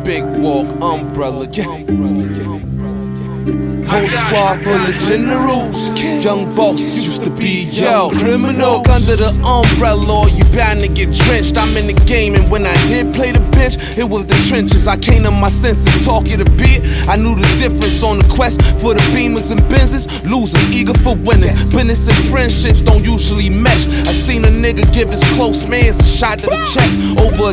Big walk, umbrella, whole squad full of generals. Young boss used to be yo criminal. Under the umbrella, or you bound to get drenched. I'm in the game, and when I did play the bench, it was the trenches. I came to my senses, talking a bit. I knew the difference on the quest for the Beamers and Benzes. Losers eager for winners. Business and friendships don't usually mesh. I seen a nigga give his close mans a shot to the chest over $.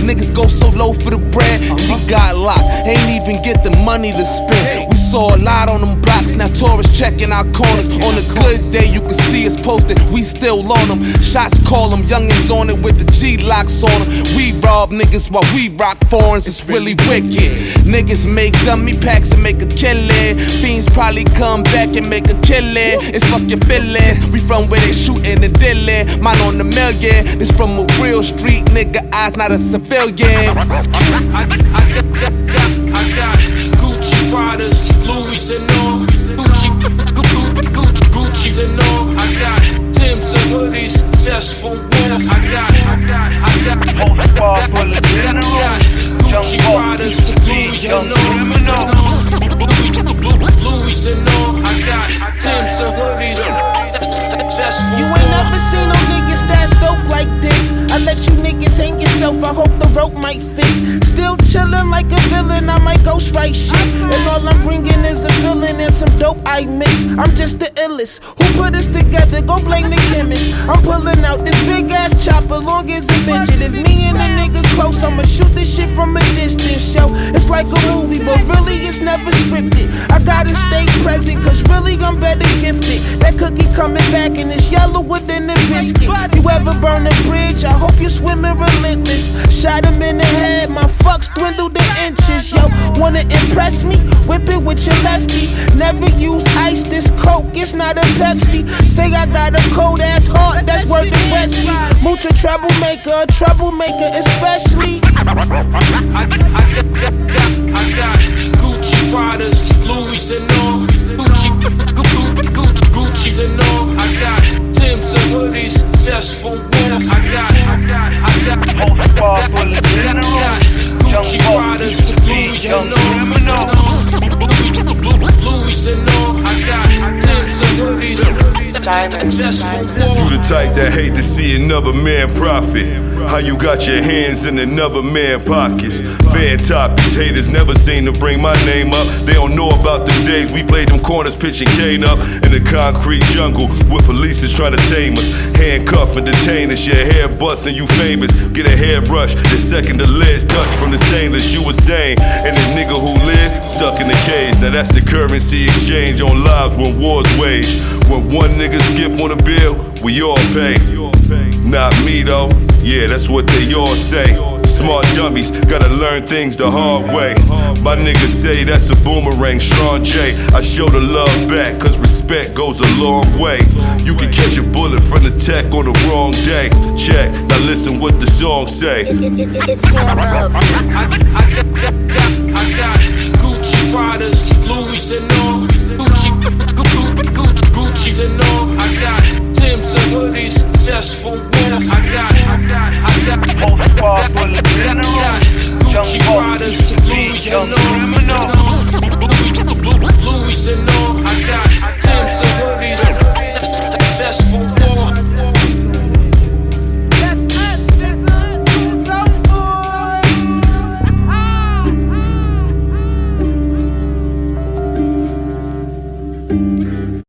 Niggas go so low for the bread, and he got locked. Ain't even get the money to spend. We saw a lot on them blocks, now tourists checking our corners. On a good day, you can see us posted, we still on them. Shots call them, youngins on it with the G-locks on them. We rob niggas while we rock foreigns, it's really wicked. Niggas make dummy packs and make a killing. Fiends probably come back and make a killing. It's fuck your feelings, we from where they shooting and dealing. Mine on the million, this from a real street nigga, eyes not a civilian. I got Gucci Pradas, Louis and all. Gucci's and all. I got Timbs and hoodies just for war. I got Gucci Pradas, Louis and all. Louis and all. I got Timbs and hoodies just for war. You ain't never seen no niggas that's dope like this. I let you niggas hang yourself, I hope the rope might fit. Still chillin' like a villain, I might ghost write shit. And all I'm bringing is a villain and some dope I mix. I'm just the illest. Who put us together? Go blame the chemist. I'm pulling out this big ass chopper, long as a midget. If me and a nigga close, I'ma shoot this shit from a distance. Show it's like a movie, but really it's never scripted. I gotta stay present, cause really I'm better gifted. That cookie coming back and it's yellower than the biscuit. You ever burn a bridge? I hope you swimming relentless. Shot him in the head, my fucks dwindled to inches. Yo, wanna impress me? Whip it with your lefty. Never use ice, this Coke, it's not a Pepsi. Say I got a cold ass heart, that's worth the recipe. Mooch a troublemaker especially. I got Gucci Pradas, Louis and all. Gucci's and all. I got Timbs and hoodies just for war. I got Gucci Pradas, Louis and all. Louis and all. I got Timbs and hoodies just for war. You the type that hate to see another man profit. How you got your hands in another man's pockets. Fan topics, haters never seem to bring my name up. They don't know about the days we played them corners pitching Kaine up in the concrete jungle where police is trying to tame us. Handcuff and detain us, your hair bustin', you famous. Get a hairbrush, the second the lead touch from the stainless, you a stain. And the nigga who lived, stuck in the cage. Now that's the currency exchange on lives when wars wage. When one nigga skip on a bill, we all pay. Not me though, yeah, that's what they all say. Smart dummies, gotta learn things the hard way. My niggas say that's a boomerang, Strong J. I show the love back, cause respect goes a long way. You can catch a bullet from the tech on the wrong day. Check, now listen what the song say. I got Gucci Pradas, Louis and all. Gucci's and all. I got Timbs and hoodies just for war. I got Gucci Pradas, Louis and all. Louis and all. I got Timbs and hoodies just for war. That's us, two dope boys.